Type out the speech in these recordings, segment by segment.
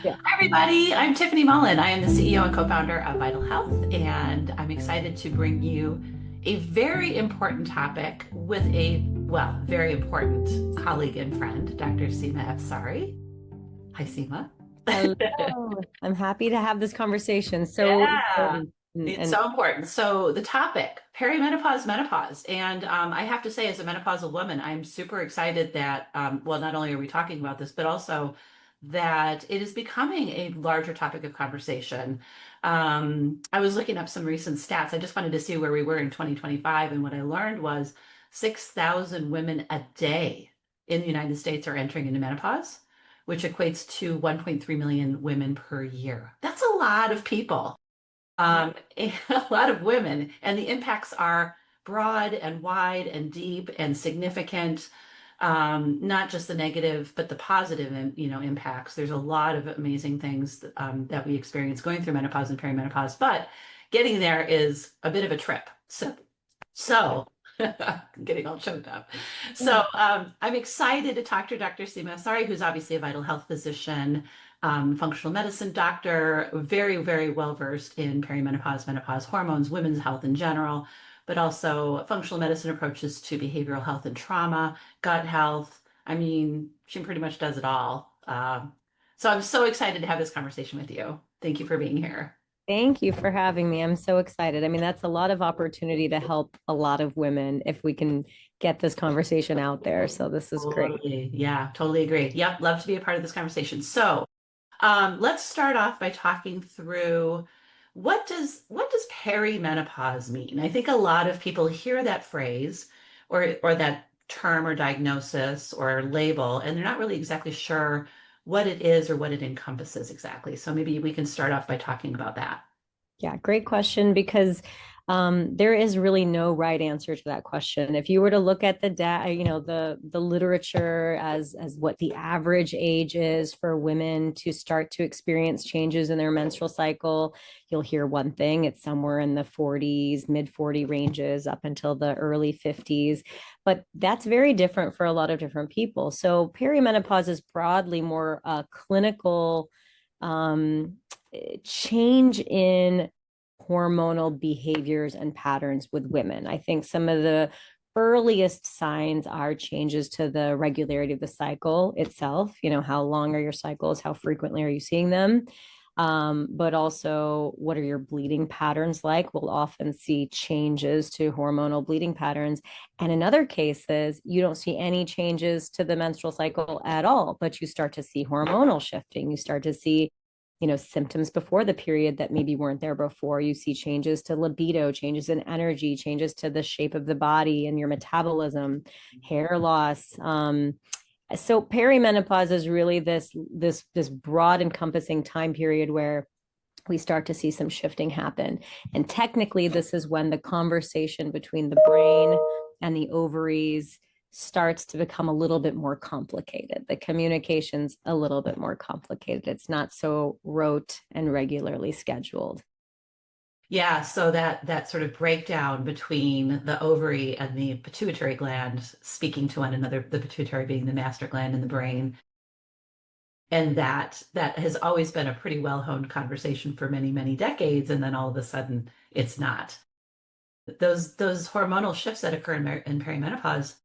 Yeah. Hi, everybody. I'm Tiffany Mullen. I am the CEO and co-founder of Vytal Health, and I'm excited to bring you a very important topic with a, well, very important colleague and friend, Dr. Seema Afsari. Hi, Seema. Hello. I'm happy to have this conversation. So Yeah, important. it's And so important. So the topic, perimenopause, menopause. And I have to say, as a menopausal woman, I'm super excited that, well, not only are we talking about this, but also that it is becoming a larger topic of conversation. I was looking up some recent stats. I just wanted to see where we were in 2025. And what I learned was 6,000 women a day in the United States are entering into menopause, which equates to 1.3 million women per year. That's a lot of people, and a lot of women, and the impacts are broad and wide and deep and significant. Not just the negative, but the positive, impacts. There's a lot of amazing things that we experience going through menopause and perimenopause, but getting there is a bit of a trip. So getting all choked up. yeah, I'm excited to talk to Dr. Seema Afsari, who's obviously a vital health physician, functional medicine doctor, very, very well versed in perimenopause, menopause, hormones, women's health in general, but also functional medicine approaches to behavioral health and trauma, gut health. I mean, she pretty much does it all. So I'm so excited to have this conversation with you. Thank you for being here. thank you for having me. I'm so excited. I mean, that's a lot of opportunity to help a lot of women if we can get this conversation out there. So this is great. Totally. Yeah, totally agree. Yep, love to be a part of this conversation. So, let's start off by talking through what does perimenopause mean? I think a lot of people hear that phrase or that term or diagnosis or label, and they're not really exactly sure what it is or what it encompasses exactly. So maybe we can start off by talking about that. Yeah, great question because there is really no right answer to that question. If you were to look at the data, the literature as what the average age is for women to start to experience changes in their menstrual cycle, you'll hear one thing. It's somewhere in the 40s, mid 40 ranges up until the early 50s. But that's very different for a lot of different people. So perimenopause is broadly more clinical um, change in hormonal behaviors and patterns with women. I think some of the earliest signs are changes to the regularity of the cycle itself. How long are your cycles? How frequently are you seeing them? But also, what are your bleeding patterns like? We'll often see changes to hormonal bleeding patterns. And in other cases, you don't see any changes to the menstrual cycle at all, but you start to see hormonal shifting. You start to see symptoms before the period that maybe weren't there before. You see changes to libido, changes in energy, changes to the shape of the body and your metabolism, hair loss. So perimenopause is really this broad encompassing time period where we start to see some shifting happen. And technically, this is when the conversation between the brain and the ovaries starts to become a little bit more complicated. The communication's a little bit more complicated. It's not so rote and regularly scheduled. Yeah, so that sort of breakdown between the ovary and the pituitary gland speaking to one another, the pituitary being the master gland in the brain, and that has always been a pretty well-honed conversation for many, many decades, and then all of a sudden it's not. Those hormonal shifts that occur in perimenopause,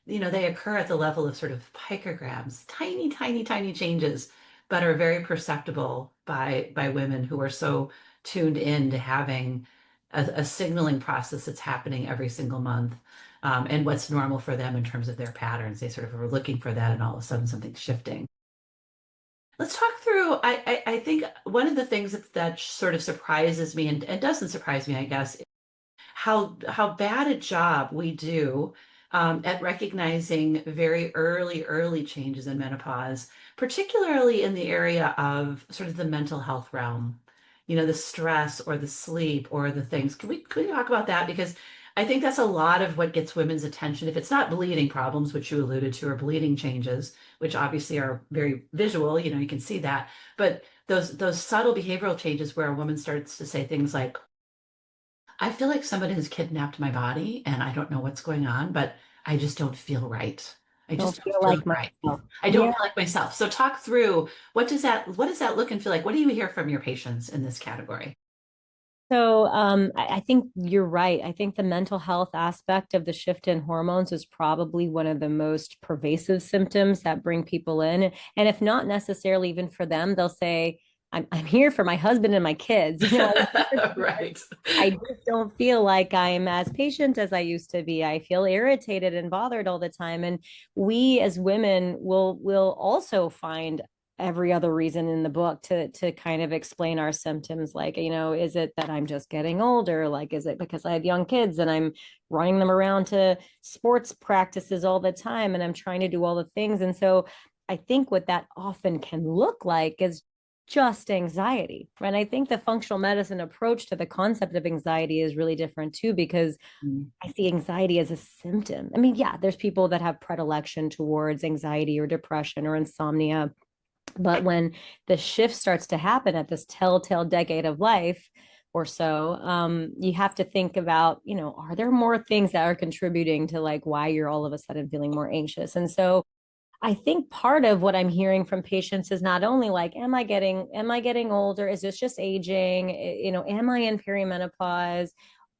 they occur at the level of sort of picograms, tiny, tiny, tiny changes, but are very perceptible by women who are so tuned in to having a signaling process that's happening every single month, and what's normal for them in terms of their patterns. They sort of are looking for that, and all of a sudden something's shifting. Let's talk through. I think one of the things that sort of surprises me and doesn't surprise me, I guess, how bad a job we do at recognizing very early changes in menopause, particularly in the area of sort of the mental health realm, the stress or the sleep or the things. Can we talk about that? Because I think that's a lot of what gets women's attention. If it's not bleeding problems, which you alluded to, or bleeding changes, which obviously are very visual, you can see that. But those subtle behavioral changes where a woman starts to say things like, I feel like somebody has kidnapped my body and I don't know what's going on, but I just don't feel right. I Don't just don't feel feel like right. myself. I don't Yeah. feel like myself. So talk through what does that look and feel like? What do you hear from your patients in this category? So I think you're right. I think the mental health aspect of the shift in hormones is probably one of the most pervasive symptoms that bring people in. And if not necessarily even for them, they'll say, I'm here for my husband and my kids. Right. I just don't feel like I'm as patient as I used to be. I feel irritated and bothered all the time. And we as women will also find every other reason in the book to kind of explain our symptoms, like, is it that I'm just getting older? Like, is it because I have young kids and I'm running them around to sports practices all the time and I'm trying to do all the things? And so I think what that often can look like is just anxiety. And I think the functional medicine approach to the concept of anxiety is really different too, because Mm. I see anxiety as a symptom. I mean, yeah, there's people that have predilection towards anxiety or depression or insomnia. But when the shift starts to happen at this telltale decade of life or so, you have to think about, are there more things that are contributing to like why you're all of a sudden feeling more anxious? And so I think part of what I'm hearing from patients is not only like, am I getting older? Is this just aging? Am I in perimenopause?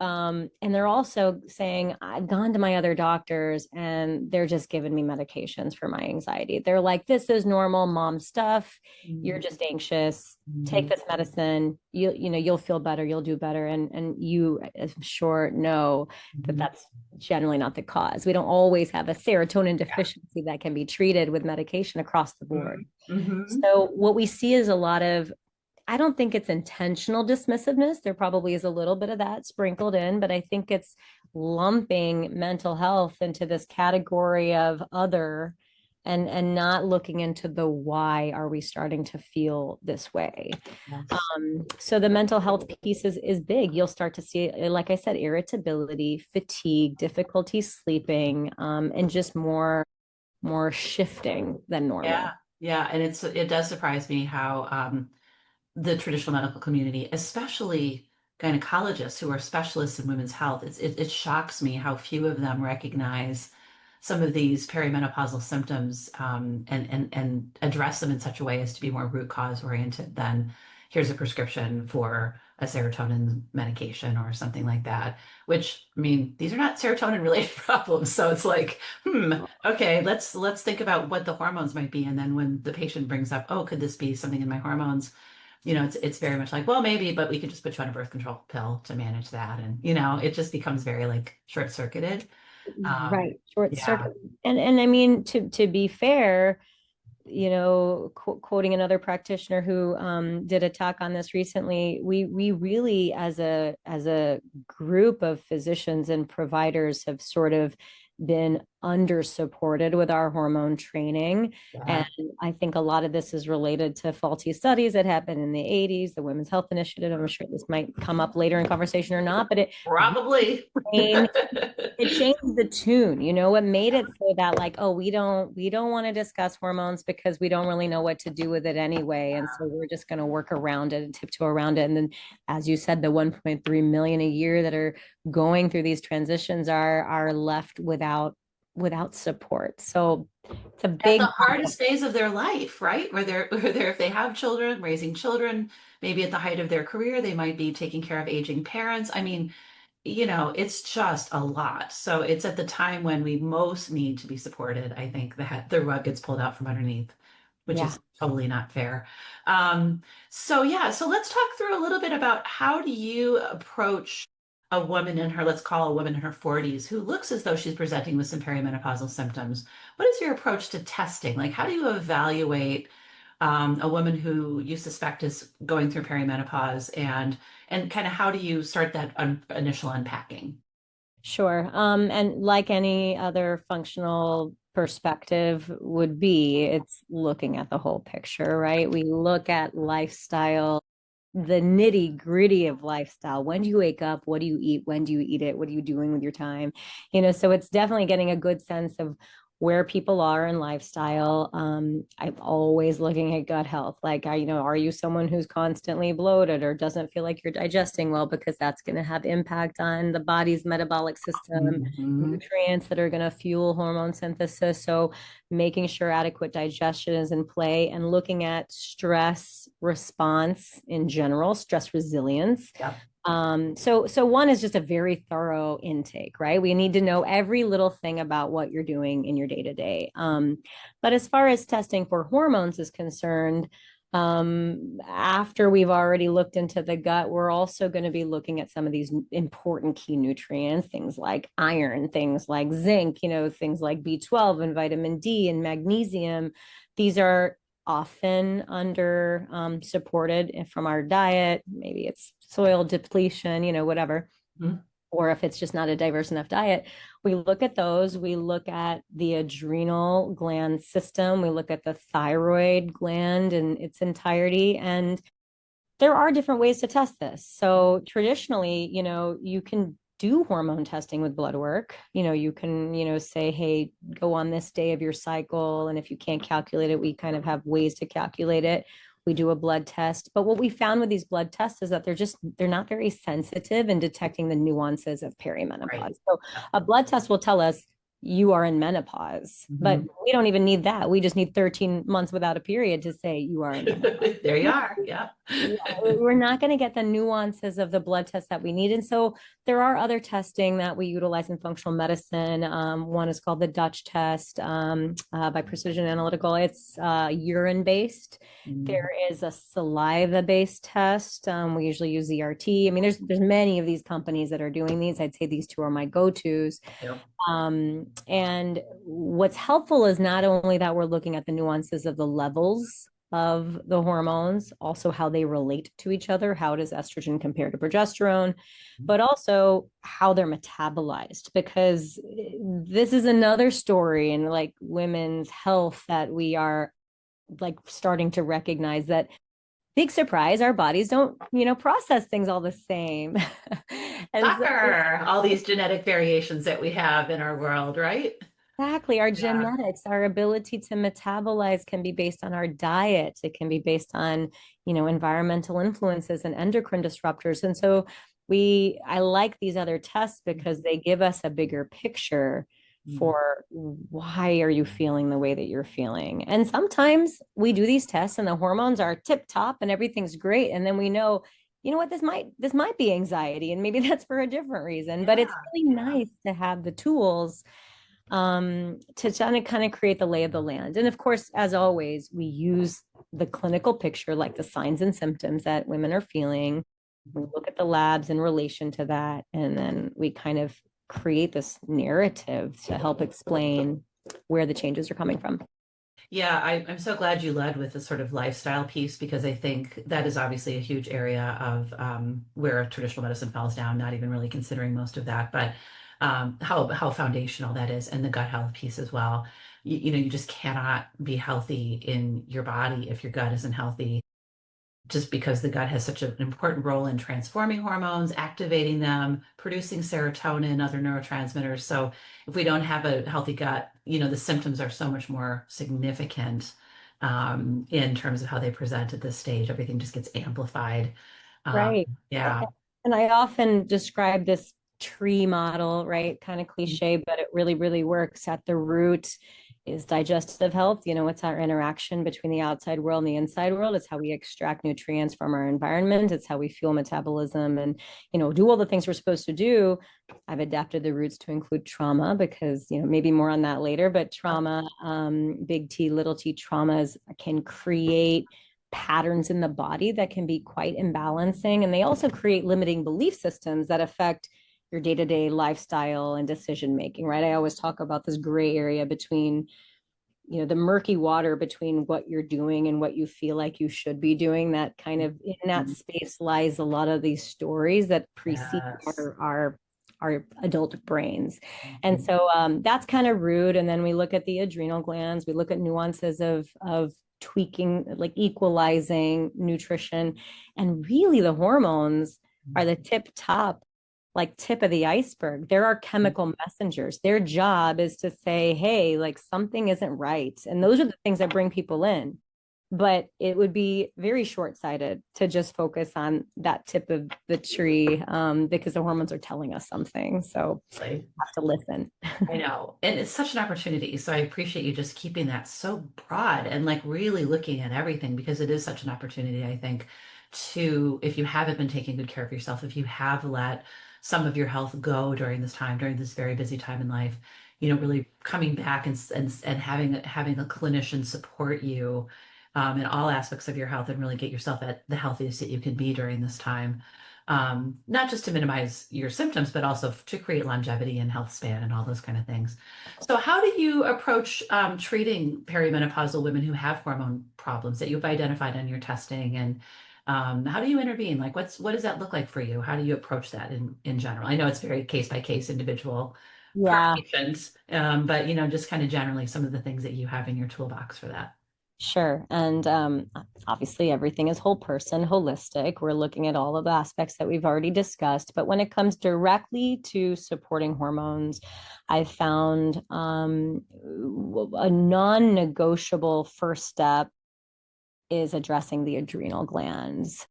And they're also saying, I've gone to my other doctors and they're just giving me medications for my anxiety. They're like, this is normal mom stuff. You're Mm. just anxious. Take Mhm. this medicine. You'll feel better. You'll do better. And you, I'm sure, know that Mhm. that's generally not the cause. We don't always have a serotonin Yeah. deficiency that can be treated with medication across the board. Mm-hmm. So what we see is a lot of, I don't think it's intentional dismissiveness. There probably is a little bit of that sprinkled in, but I think it's lumping mental health into this category of other and not looking into the why are we starting to feel this way. Yes. So the mental health piece is big. You'll start to see, like I said, irritability, fatigue, difficulty sleeping, and just more shifting than Yeah. normal. Yeah. And it does surprise me how the traditional medical community, especially gynecologists who are specialists in women's health, it shocks me how few of them recognize some of these perimenopausal symptoms and address them in such a way as to be more root cause oriented than here's a prescription for a serotonin medication or something like that. Which, I mean, these are not serotonin related problems. So it's like, okay, let's think about what the hormones might be. And then when the patient brings up, oh, could this be something in my hormones? It's very much like, well, maybe, but we could just put you on a birth control pill to manage that. And, it just becomes very like short-circuited. Right, short Yeah. circuit. And I mean, to be fair, quoting another practitioner who did a talk on this recently, we really as a group of physicians and providers have sort of been under supported with our hormone training. And Yeah. I think a lot of this is related to faulty studies that happened in the 80s, the Women's Health Initiative. I'm sure this might come up later in conversation or not, but it Probably. changed it changed the tune. It made it so that like, oh, we don't want to discuss hormones because we don't really know what to do with it anyway. And so we're just going to work around it and tiptoe around it. And then, as you said, the 1.3 million a year that are going through these transitions are left without support. So it's a At the big hardest days of their life, right? Where they're if they have children, raising children, maybe at the height of their career, they might be taking care of aging parents. I mean, it's just a lot. So it's at the time when we most need to be supported. I think that the rug gets pulled out from underneath, which yeah. is totally not fair. So yeah, so let's talk through a little bit about how do you approach a woman in her, let's call a woman in her 40s, who looks as though she's presenting with some perimenopausal symptoms. What is your approach to testing? Like, how do you evaluate a woman who you suspect is going through perimenopause and kind of how do you start that initial unpacking? Sure. And like any other functional perspective would be, it's looking at the whole picture, right? We look at lifestyle, the nitty gritty of lifestyle. When do you wake up? What do you eat? When do you eat it? What are you doing with your time? So it's definitely getting a good sense of where people are in lifestyle. I'm always looking at gut health. Like, are you someone who's constantly bloated or doesn't feel like you're digesting well? Because that's going to have impact on the body's metabolic system, Mhm. nutrients that are going to fuel hormone synthesis. So making sure adequate digestion is in play and looking at stress response in general, stress resilience. Yep. So one is just a very thorough intake, right? We need to know every little thing about what you're doing in your day to day. But as far as testing for hormones is concerned, after we've already looked into the gut, we're also going to be looking at some of these important key nutrients, things like iron, things like zinc, things like B12 and vitamin D and magnesium. These are often under supported from our diet. Maybe it's soil depletion, whatever. Mhm. Or if it's just not a diverse enough diet, we look at those. We look at the adrenal gland system. We look at the thyroid gland in its entirety. And there are different ways to test this. So traditionally, you can do hormone testing with blood work. You can, say, hey, go on this day of your cycle. And if you can't calculate it, we kind of have ways to calculate it. We do a blood test. But what we found with these blood tests is that they're not very sensitive in detecting the nuances of Right. perimenopause. So Yep. a blood test will tell us you are in menopause, but Mhm. we don't even need that. We just need 13 months without a period to say you are in menopause. There you are. Yep. Yeah, we're not going to get the nuances of the blood test that we need. And so there are other testing that we utilize in functional medicine. One is called the Dutch test by Precision Analytical. It's urine based. Mhm. There is a saliva based test. We usually use ZRT. I mean, there's many of these companies that are doing these. I'd say these two are my go-tos. Yep. And what's helpful is not only that we're looking at the nuances of the levels of the hormones, also how they relate to each other. How does estrogen compare to progesterone, but also how they're metabolized? Because this is another story in like women's health that we are like starting to recognize that big surprise, our bodies don't, process things all the same. And so Shocker. All these genetic variations that we have in our world, right? exactly. Our Yeah. genetics, our ability to metabolize can be based on our diet. It can be based on, environmental influences and endocrine disruptors. And so I like these other tests because they give us a bigger picture Mhm. for why are you feeling the way that you're feeling. And sometimes we do these tests and the hormones are tip top and everything's great. And then we know, what, this might be anxiety and maybe that's for a different reason, but Yeah. it's really Yeah. nice to have the tools to kind of create the lay of the land. And of course, as always, we use the clinical picture, like the signs and symptoms that women are feeling. We look at the labs in relation to that, and then we kind of create this narrative to help explain where the changes are coming from. Yeah, I'm so glad you led with the sort of lifestyle piece because I think that is obviously a huge area of where traditional medicine falls down, not even really considering most of that, but how foundational that is, and the gut health piece as well. You just cannot be healthy in your body if your gut isn't healthy just because the gut has such an important role in transforming hormones, activating them, producing serotonin, other neurotransmitters. So if we don't have a healthy gut, the symptoms are so much more significant in terms of how they present at this stage. Everything just gets amplified. Um, Right. yeah. And I often describe this tree model, right? Kind of cliche, but it really, really works. At the root is digestive health. It's our interaction between the outside world and the inside world. It's how we extract nutrients from our environment. It's how we fuel metabolism and, do all the things we're supposed to do. I've adapted the roots to include trauma because, maybe more on that later, but trauma, big T, little t traumas can create patterns in the body that can be quite imbalancing. And they also create limiting belief systems that affect your day-to-day lifestyle and decision making, right? I always talk about this gray area between, the murky water between what you're doing and what you feel like you should be doing. That kind of in that space lies a lot of these stories that precede Yes. our adult brains. And so that's kind of rude. And then we look at the adrenal glands, we look at nuances of tweaking, like equalizing nutrition. And really the hormones are the tip top like tip of the iceberg. There are chemical messengers. Their job is to say, hey, like something isn't right. And those are the things that bring people in. But it would be very short-sighted to just focus on that tip of the tree, because the hormones are telling us something. So Like, have to listen. I know. And it's such an opportunity. So I appreciate you just keeping that so broad and like really looking at everything because it is such an opportunity, I think, to, if you haven't been taking good care of yourself, if you have let some of your health go during this time, during this very busy time in life, really coming back and having a clinician support you in all aspects of your health and really get yourself at the healthiest that you can be during this time. Not just to minimize your symptoms, but also to create longevity and health span and all those kind of things. So, how do you approach treating perimenopausal women who have hormone problems that you've identified in your testing? And how do you intervene? Like, what does that look like for you? How do you approach that in general? I know it's very case by case, individual per Yeah. patient, but just kind of generally some of the things that you have in your toolbox for that. Sure. And obviously, everything is whole person, holistic. We're looking at all of the aspects that we've already discussed. But when it comes directly to supporting hormones, I've found a non negotiable first step is addressing the adrenal glands.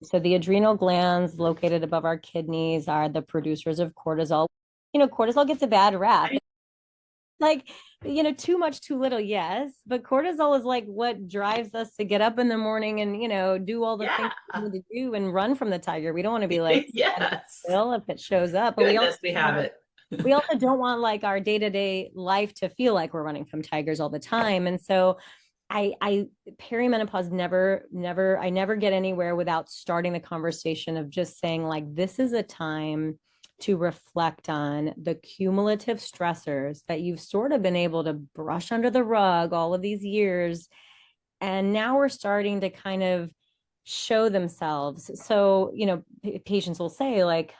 So, the adrenal glands located above our kidneys are the producers of cortisol. Cortisol gets a bad rap, like, too much, too little, yes, but cortisol is like what drives us to get up in the morning and do all the things Yeah. we need to do and run from the tiger. We don't want to be like Yes. still if it shows up, but Goodness, we have it. we also don't want like our day-to-day life to feel like we're running from tigers all the time. And so I perimenopause I never get anywhere without starting the conversation of just saying like this is a time to reflect on the cumulative stressors that you've sort of been able to brush under the rug all of these years. And now we're starting to kind of show themselves. So, patients will say, like,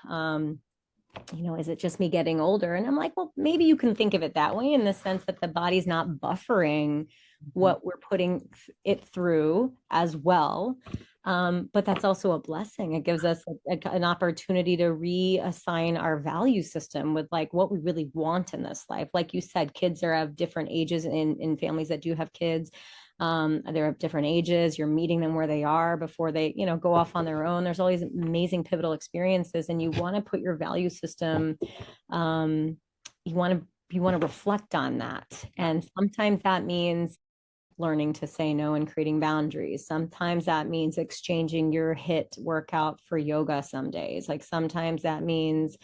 is it just me getting older? And I'm like, well, maybe you can think of it that way in the sense that the body's not buffering what we're putting it through as well. But that's also a blessing. It gives us an opportunity to reassign our value system with like what we really want in this life. Like you said, kids are of different ages in families that do have kids. They're of different ages. You're meeting them where they are before they, go off on their own. There's all these amazing pivotal experiences, and you want to put your value system. Um, you want to reflect on that, and sometimes that means learning to say no and creating boundaries. Sometimes that means exchanging your HIIT workout for yoga some days. Like sometimes that means,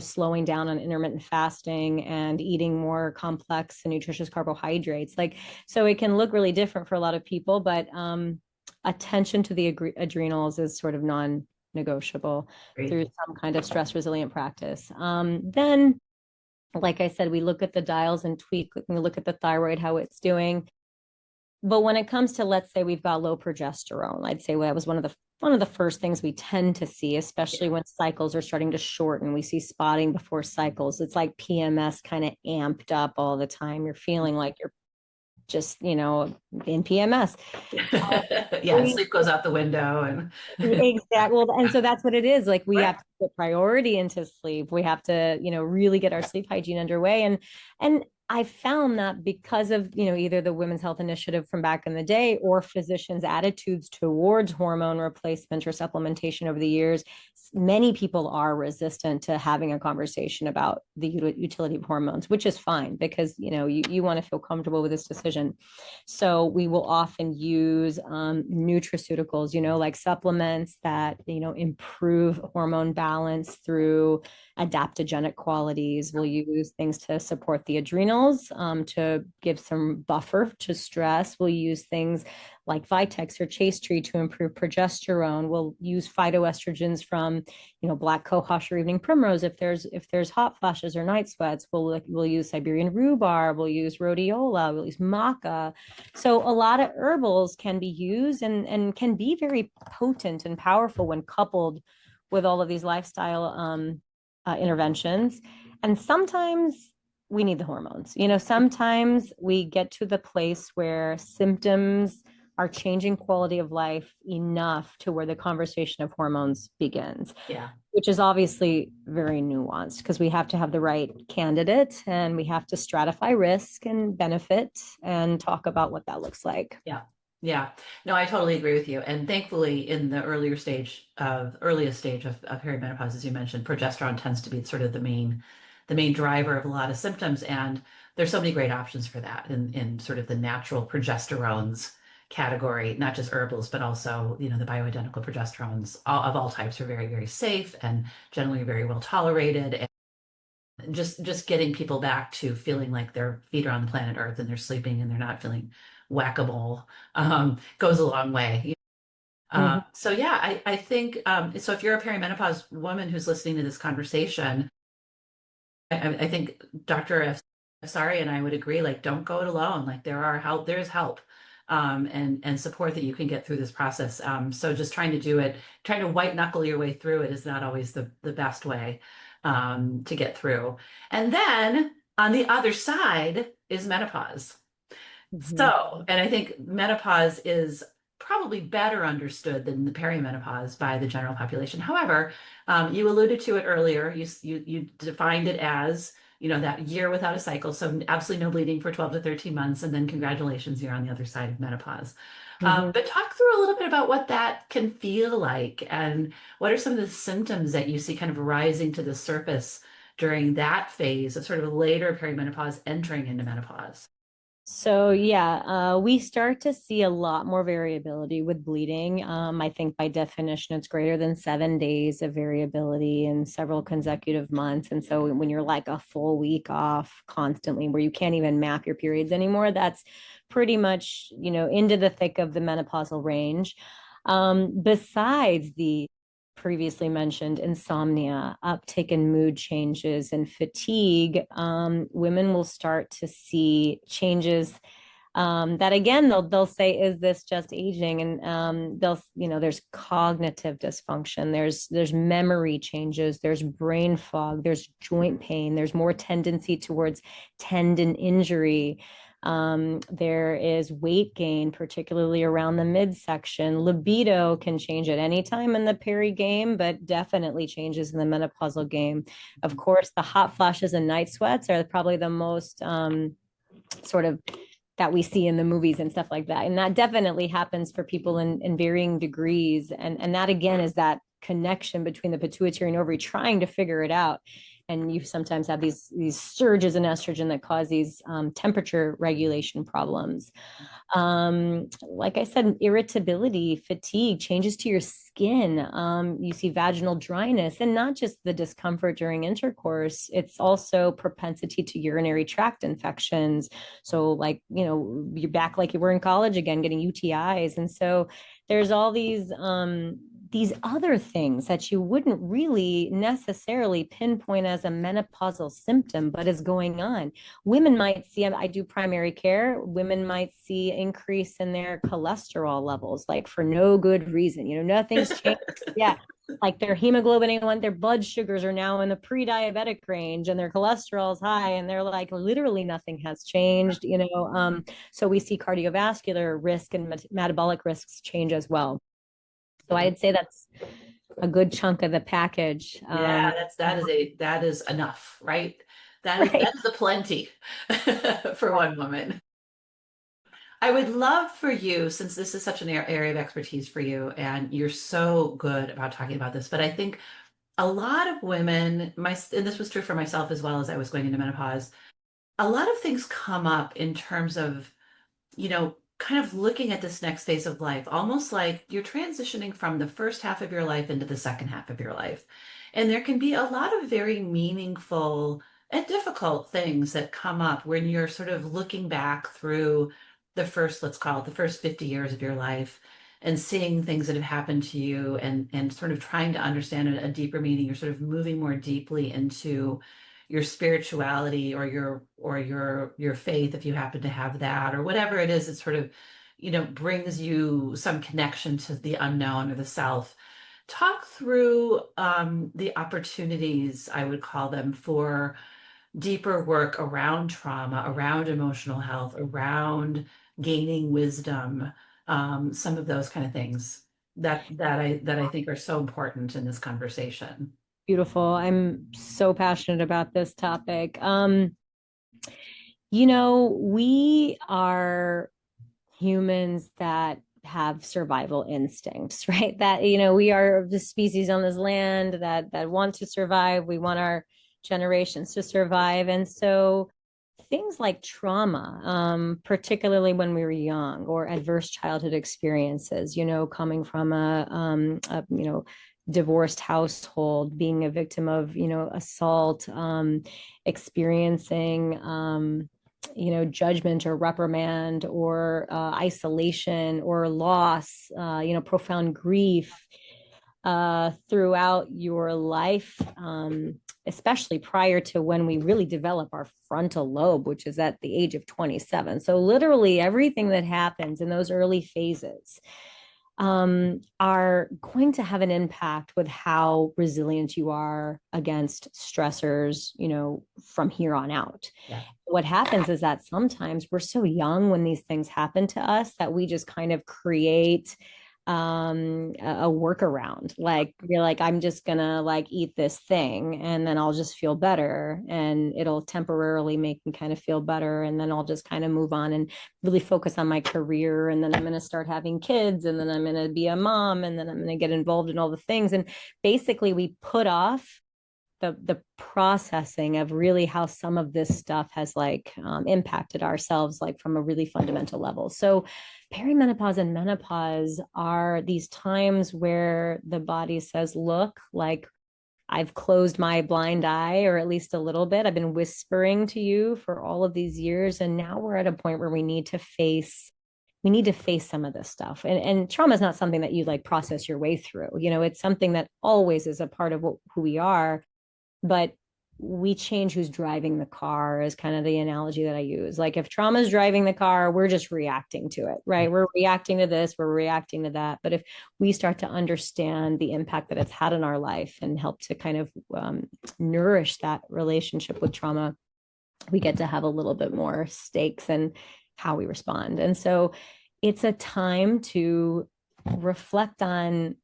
slowing down on intermittent fasting and eating more complex and nutritious carbohydrates. Like, so it can look really different for a lot of people, but attention to the adrenals is sort of non-negotiable Great. through some kind of stress resilient practice. Then, like I said, we look at the dials and tweak. We look at the thyroid, how it's doing. But when it comes to, let's say we've got low progesterone, I'd say that was one of the first things we tend to see, especially when cycles are starting to shorten. We see spotting before cycles. It's like PMS kind of amped up all the time. You're feeling like you're just, in PMS. Yeah, sleep goes out the window and Exactly. Well, and so that's what it is. Like we have to put priority into sleep. We have to, really get our sleep hygiene underway. And I found that because of, either the Women's Health Initiative from back in the day or physicians' attitudes towards hormone replacement or supplementation over the years, many people are resistant to having a conversation about the utility of hormones, which is fine because, you want to feel comfortable with this decision. So we will often use nutraceuticals, like supplements that, improve hormone balance through adaptogenic qualities. We'll use things to support the adrenals, to give some buffer to stress. We'll use things like Vitex or Chase Tree to improve progesterone. We'll use phytoestrogens from, black cohosh or evening primrose. If there's hot flashes or night sweats, we'll use Siberian rhubarb. We'll use rhodiola. We'll use maca. So a lot of herbals can be used and can be very potent and powerful when coupled with all of these lifestyle interventions. And sometimes we need the hormones. Sometimes we get to the place where symptoms are changing quality of life enough to where the conversation of hormones begins, Yeah. which is obviously very nuanced because we have to have the right candidate and we have to stratify risk and benefit and talk about what that looks like. Yeah. Yeah. No, I totally agree with you. And thankfully, in the earliest stage of perimenopause, as you mentioned, progesterone tends to be sort of the main driver of a lot of symptoms. And there's so many great options for that in sort of the natural progesterones category, not just herbals, but also, the bioidentical progesterones of all types are very, very safe and generally very well tolerated. Just getting people back to feeling like their feet are on the planet Earth and they're sleeping and they're not feeling whack-a-mole goes a long way. Mhm. So yeah, I think so if you're a perimenopause woman who's listening to this conversation, I think Dr. Afsari and I would agree, like, don't go it alone. Like, there's help, and support that you can get through this process. So just trying to white knuckle your way through it is not always the best way, to get through. And then on the other side is menopause. Mhm. And I think menopause is probably better understood than the perimenopause by the general population. However, you alluded to it earlier. You defined it as, that year without a cycle, so absolutely no bleeding for 12 to 13 months, and then congratulations, you're on the other side of menopause. Mhm. But talk through a little bit about what that can feel like, and what are some of the symptoms that you see kind of rising to the surface during that phase of sort of later perimenopause entering into menopause. So yeah, we start to see a lot more variability with bleeding. I think by definition, it's greater than 7 days of variability in several consecutive months. And so when you're like a full week off constantly, where you can't even map your periods anymore, that's pretty much, into the thick of the menopausal range. Besides the previously mentioned insomnia, uptick in mood changes, and fatigue, women will start to see changes that again they'll say, is this just aging? And there's cognitive dysfunction, there's memory changes, there's brain fog, there's joint pain, there's more tendency towards tendon injury. There is weight gain, particularly around the midsection. Libido can change at any time in the peri game, but definitely changes in the menopausal game. Of course, the hot flashes and night sweats are probably the most sort of that we see in the movies and stuff like that. And that definitely happens for people in varying degrees. And that again is that connection between the pituitary and ovary trying to figure it out. And you sometimes have these surges in estrogen that cause these temperature regulation problems. Like I said, irritability, fatigue, changes to your skin. You see vaginal dryness, and not just the discomfort during intercourse, it's also propensity to urinary tract infections. So, like, you're back like you were in college again, getting UTIs. And so there's all these other things that you wouldn't really necessarily pinpoint as a menopausal symptom, but is going on. Women might see, I do primary care, women might see increase in their cholesterol levels, like for no good reason, nothing's changed. Yeah. Like their hemoglobin A1, their blood sugars are now in the pre-diabetic range and their cholesterol is high. And they're like, literally nothing has changed. So we see cardiovascular risk and metabolic risks change as well. So Yeah. I'd say that's a good chunk of the package. Yeah, that is enough, right? Right. That is a plenty for one woman. I would love for you, since this is such an area of expertise for you, and you're so good about talking about this, but I think a lot of women, and this was true for myself as well as I was going into menopause, a lot of things come up in terms of, kind of looking at this next phase of life, almost like you're transitioning from the first half of your life into the second half of your life. And there can be a lot of very meaningful and difficult things that come up when you're sort of looking back through let's call it the first 50 years of your life, and seeing things that have happened to you, and sort of trying to understand a deeper meaning. You're sort of moving more deeply into your spirituality, or your faith, if you happen to have that, or whatever it is that sort of, brings you some connection to the unknown or the self. Talk through the opportunities, I would call them, for deeper work around trauma, around emotional health, around gaining wisdom, some of those kind of things that I think are so important in this conversation. Beautiful. I'm so passionate about this topic. We are humans that have survival instincts, right? That, we are the species on this land that want to survive. We want our generations to survive. And so things like trauma, particularly when we were young, or adverse childhood experiences, coming from a divorced household, being a victim of, assault, experiencing, judgment or reprimand or isolation or loss, profound grief throughout your life, especially prior to when we really develop our frontal lobe, which is at the age of 27. So, literally, everything that happens in those early phases are going to have an impact with how resilient you are against stressors, from here on out. Yeah. What happens is that sometimes we're so young when these things happen to us that we just kind of create a workaround. Like, you're like, I'm just gonna like eat this thing and then I'll just feel better, and it'll temporarily make me kind of feel better, and then I'll just kind of move on and really focus on my career, and then I'm going to start having kids, and then I'm going to be a mom, and then I'm going to get involved in all the things. And basically we put off the processing of really how some of this stuff has like impacted ourselves, like from a really fundamental level. So perimenopause and menopause are these times where the body says, look, like, I've closed my blind eye, or at least a little bit. I've been whispering to you for all of these years, and now we're at a point where we need to face some of this stuff. And trauma is not something that you like process your way through. It's something that always is a part of who we are, but we change who's driving the car, is kind of the analogy that I use. Like, if trauma is driving the car, we're just reacting to it, right? We're reacting to this, we're reacting to that. But if we start to understand the impact that it's had in our life and help to kind of nourish that relationship with trauma, we get to have a little bit more stakes in how we respond. And so it's a time to reflect on,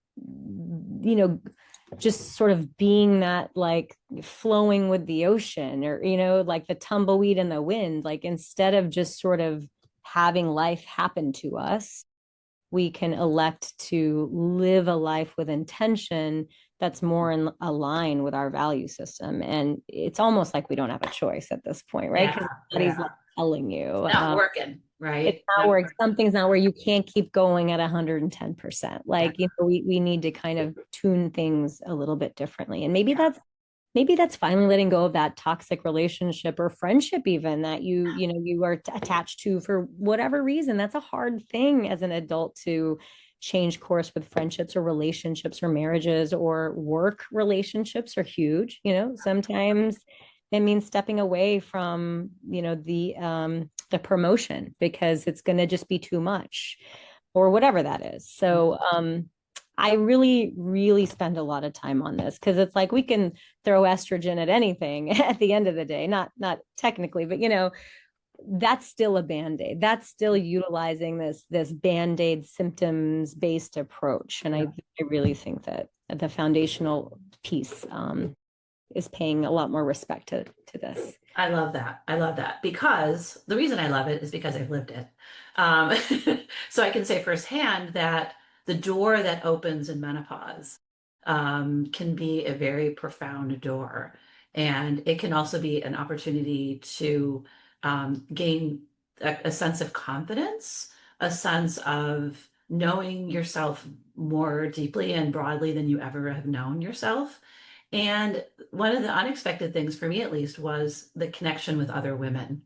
just sort of being that, like, flowing with the ocean, or like the tumbleweed in the wind. Like, instead of just sort of having life happen to us, we can elect to live a life with intention that's more in a line with our value system. And it's almost like we don't have a choice at this point, right? Yeah, Because body's yeah. like telling you, It's not working, it's right? not where something's not where you can't keep going at 110%. Yeah. Like, we need to kind of tune things a little bit differently. And maybe that's finally letting go of that toxic relationship or friendship, even that you are attached to for whatever reason. That's a hard thing as an adult to change course with. Friendships or relationships or marriages or work relationships are huge. Sometimes it means stepping away from the promotion because it's going to just be too much, or whatever that is. So I really, really spend a lot of time on this, because it's like we can throw estrogen at anything at the end of the day. Not technically, but that's still a band-aid. That's still utilizing this band-aid symptoms based approach. And I really think that the foundational piece is paying a lot more respect to this. I love that. I love that because the reason I love it is because I've lived it. Um, so I can say firsthand that the door that opens in menopause can be a very profound door. And it can also be an opportunity to gain a sense of confidence, a sense of knowing yourself more deeply and broadly than you ever have known yourself. And one of the unexpected things for me, at least, was the connection with other women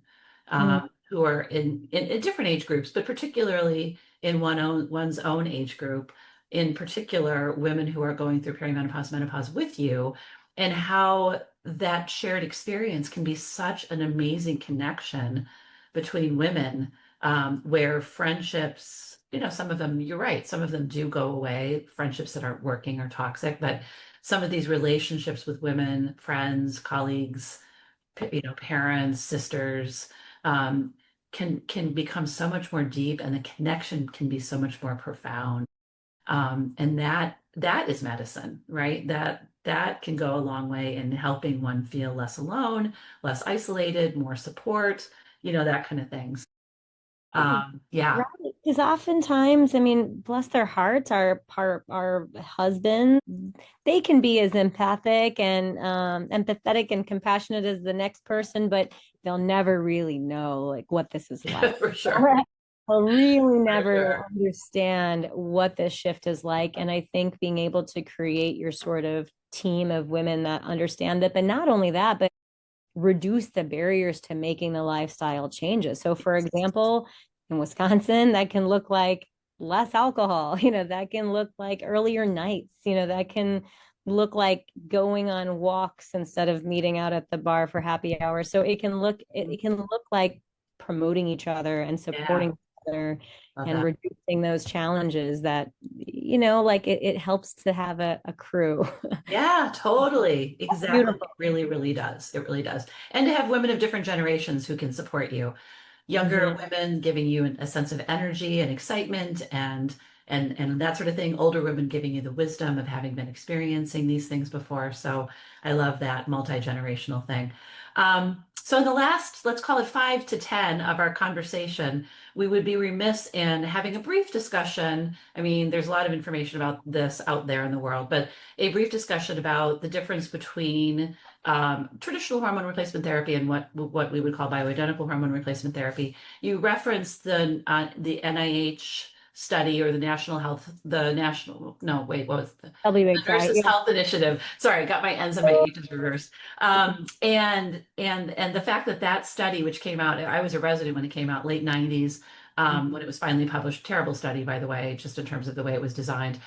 Mm. who are in different age groups, but particularly in one's own age group, in particular, women who are going through perimenopause, menopause with you, and how that shared experience can be such an amazing connection between women, where friendships, some of them, you're right, some of them do go away, friendships that aren't working or toxic, but some of these relationships with women, friends, colleagues, parents, sisters, um, can become so much more deep, and the connection can be so much more profound. And that is medicine, right? That can go a long way in helping one feel less alone, less isolated, more support, that kind of things. Right. Yeah, Because oftentimes, I mean, bless their hearts, our husbands, they can be as empathic and empathetic and compassionate as the next person, but they'll never really know like what this is like. for sure. They'll really For never sure. understand what this shift is like. And I think being able to create your sort of team of women that understand it, but not only that, but reduce the barriers to making the lifestyle changes. So, for example, in Wisconsin, that can look like less alcohol, that can look like earlier nights, that can look like going on walks instead of meeting out at the bar for happy hour. So it can look like promoting each other and Yeah, supporting each other love and that. reducing those challenges that, like it helps to have a crew. Yeah, totally. Exactly. It Beautiful. really, really does. It really does. And to have women of different generations who can support you. Younger Mhm. women giving you a sense of energy and excitement and that sort of thing. Older women giving you the wisdom of having been experiencing these things before. So I love that multi-generational thing. So in the last, let's call it 5 to 10 of our conversation, we would be remiss in having a brief discussion. I mean, there's a lot of information about this out there in the world, but a brief discussion about the difference between traditional hormone replacement therapy and what we would call bioidentical hormone replacement therapy. You referenced the NIH study or the national, no, wait, what was the WHI. Nurses Health Initiative. Sorry, I got my N's and my H's reversed. And the fact that that study, which came out, I was a resident when it came out, late 90s, when it was finally published. Terrible study, by the way, just in terms of the way it was designed,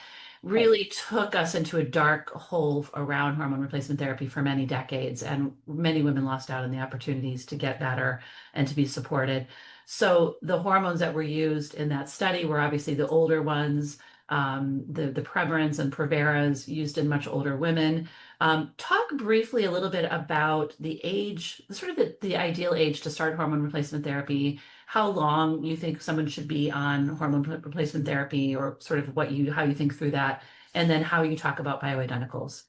Right. really took us into a dark hole around hormone replacement therapy for many decades, and many women lost out on the opportunities to get better and to be supported. So the hormones that were used in that study were obviously the older ones, the Preverans and Proveras used in much older women. Talk briefly a little bit about the age, sort of the ideal age to start hormone replacement therapy, how long you think someone should be on hormone replacement therapy, or sort of how you think through that, and then how you talk about bioidenticals.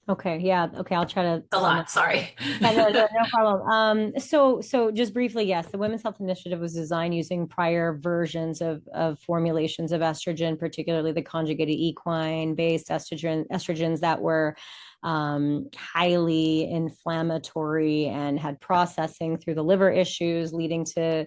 Okay. Yeah. Okay. I'll try to A sum up. lot, sorry. Yeah, no problem. So just briefly, yes, the Women's Health Initiative was designed using prior versions of formulations of estrogen, particularly the conjugated equine-based estrogens that were highly inflammatory and had processing through the liver issues, leading to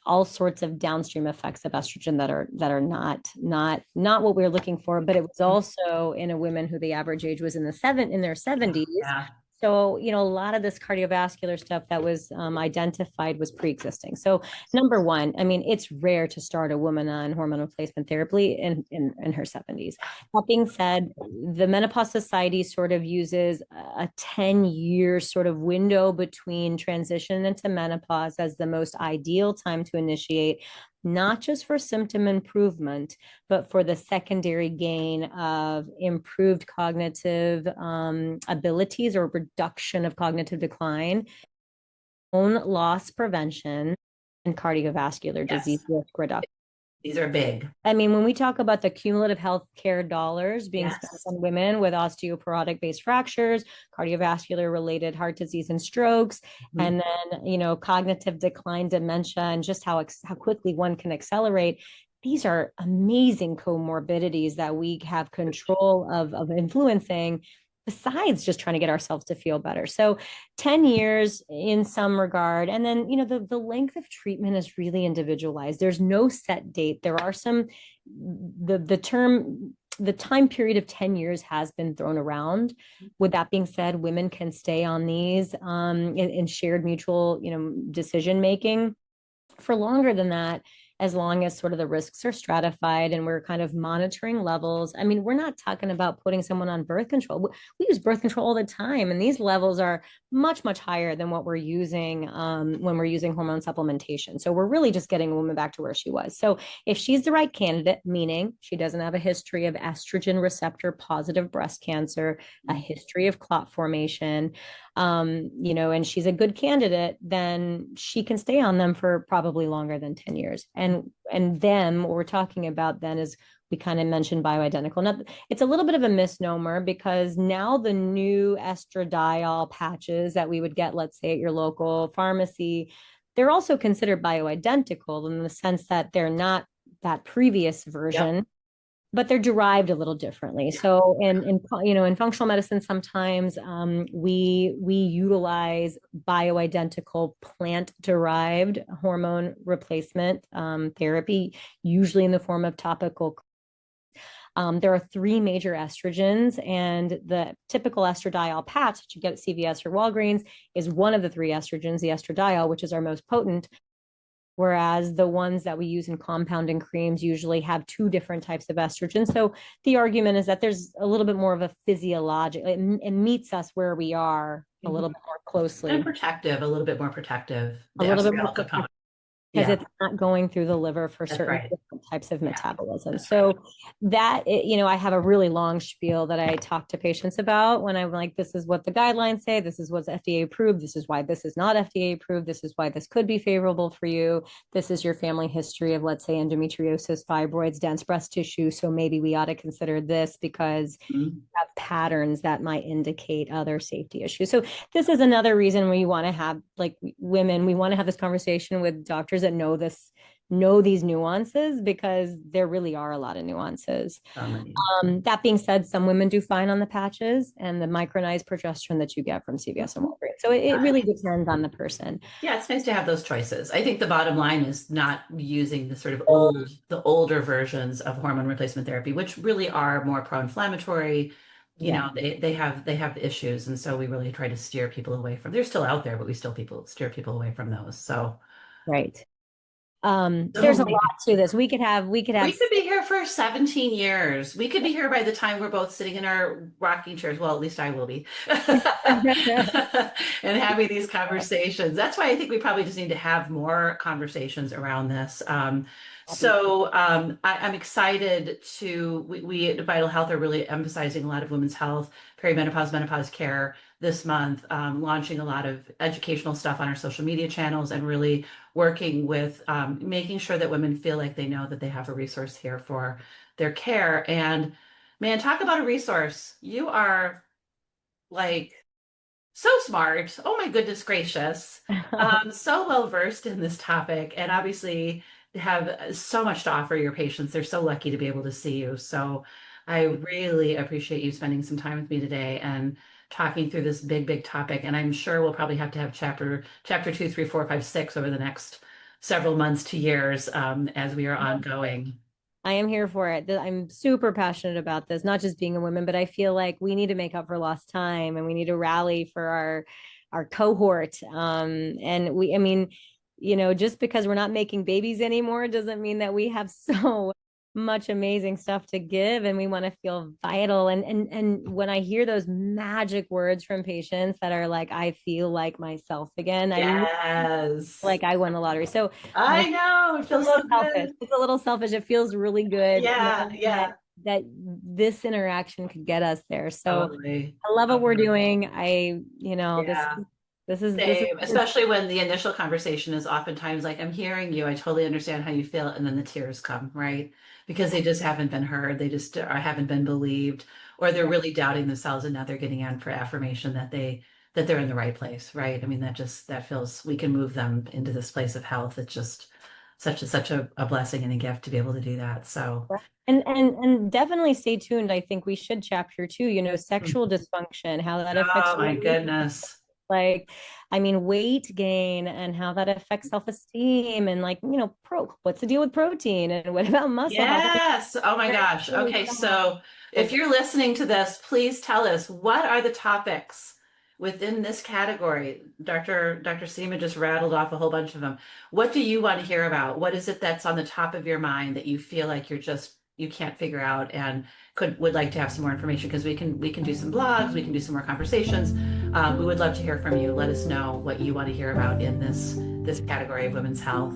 all sorts of downstream effects of estrogen that are not what we were looking for. But it was also in a women who the average age was in their 70s. Yeah, So, a lot of this cardiovascular stuff that was identified was pre-existing. So, number one, I mean, it's rare to start a woman on hormone replacement therapy in her 70s. That being said, the Menopause Society sort of uses a 10-year sort of window between transition into menopause as the most ideal time to initiate, not just for symptom improvement, but for the secondary gain of improved cognitive abilities or reduction of cognitive decline, bone loss prevention, and cardiovascular disease yes, risk reduction. these are big. I mean, when we talk about the cumulative healthcare dollars being spent Yes. on women with osteoporotic based fractures, cardiovascular related heart disease and strokes, Mhm. and then, cognitive decline, dementia, and just how quickly one can accelerate. These are amazing comorbidities that we have control of influencing, besides just trying to get ourselves to feel better. So 10 years in some regard. And then, the length of treatment is really individualized. There's no set date. There are the time period of 10 years has been thrown around. With that being said, women can stay on these in shared mutual, decision making for longer than that, as long as sort of the risks are stratified and we're kind of monitoring levels. I mean, we're not talking about putting someone on birth control. We use birth control all the time, and these levels are much, much higher than what we're using when we're using hormone supplementation. So we're really just getting a woman back to where she was. So if she's the right candidate, meaning she doesn't have a history of estrogen receptor positive breast cancer, a history of clot formation, and she's a good candidate, then she can stay on them for probably longer than 10 years. And them, what we're talking about then is we kind of mentioned bioidentical. Now, it's a little bit of a misnomer because now the new estradiol patches that we would get, let's say at your local pharmacy, they're also considered bioidentical in the sense that they're not that previous version. Yep. But they're derived a little differently. So in functional medicine, sometimes we utilize bioidentical plant-derived hormone replacement therapy, usually in the form of topical. There are three major estrogens, and the typical estradiol patch that you get at CVS or Walgreens is one of the three estrogens, the estradiol, which is our most potent. Whereas the ones that we use in compounding creams usually have two different types of estrogen. So the argument is that there's a little bit more of a physiologic, it meets us where we are a little bit more closely. And protective, a little bit more protective. A little bit more component. Because it's not going through the liver for certain different types of metabolism. So that, I have a really long spiel that I talk to patients about when I'm like, this is what the guidelines say. This is what's FDA approved. This is why this is not FDA approved. This is why this could be favorable for you. This is your family history of, let's say, endometriosis, fibroids, dense breast tissue. So maybe we ought to consider this because you have patterns that might indicate other safety issues. So this is another reason we want to have, like, women, we want to have this conversation with doctors that know these nuances, because there really are a lot of nuances. That being said, some women do fine on the patches and the micronized progesterone that you get from CVS and Walgreens. So it really depends on the person. Yeah, it's nice to have those choices. I think the bottom line is not using the sort of the older versions of hormone replacement therapy, which really are more pro-inflammatory. You know, they have issues, and so we really try to steer people away from. They're still out there, but we still steer people away from those. So right. There's a lot to this. We could be here for 17 years. We could be here by the time we're both sitting in our rocking chairs. Well, at least I will be. And having these conversations. That's why I think we probably just need to have more conversations around this. I'm excited we at Vytal Health are really emphasizing a lot of women's health, perimenopause, menopause care this month, launching a lot of educational stuff on our social media channels and really working with making sure that women feel like they know that they have a resource here for their care. And man, talk about a resource. You are like so smart. Oh my goodness gracious. So well versed in this topic, and obviously have so much to offer your patients. They're so lucky to be able to see you. So I really appreciate you spending some time with me today and talking through this big topic. And I'm sure we'll probably have to have chapter 2, 3, 4, 5, 6 over the next several months to years as we are ongoing. I am here for it. I'm super passionate about this, not just being a woman, but I feel like we need to make up for lost time and we need to rally for our cohort. Just because we're not making babies anymore doesn't mean that we have so much amazing stuff to give, and we want to feel vital. And when I hear those magic words from patients that are like, I feel like myself again, yes, like I won the lottery. So I know it feels so good. It's a little selfish. It feels really good. Yeah. That this interaction could get us there. So totally. I love what we're doing. This is especially when the initial conversation is oftentimes like, I'm hearing you, I totally understand how you feel, and then the tears come, right? Because they just haven't been heard, they just haven't been believed, or they're really doubting themselves, and now they're getting on for affirmation that they're in the right place, right? I mean, that feels, we can move them into this place of health. It's just such a blessing and a gift to be able to do that. So and definitely stay tuned. I think we should chapter 2, sexual dysfunction, how that affects. Oh my goodness. Like, I mean, weight gain and how that affects self-esteem, and what's the deal with protein, and what about muscle health? Yes. Oh my gosh. Okay. So if you're listening to this, please tell us, what are the topics within this category? Dr. Seema just rattled off a whole bunch of them. What do you want to hear about? What is it that's on the top of your mind that you feel like you can't figure out and would like to have some more information? Because we can do some blogs, we can do some more conversations. We would love to hear from you. Let us know what you want to hear about in this category of women's health.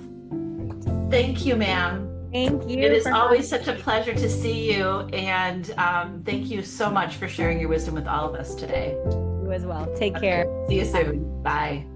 Thank you, ma'am. Thank you. It is always such a pleasure to see you, and thank you so much for sharing your wisdom with all of us today. as well. Take care. Okay. See you soon. Bye.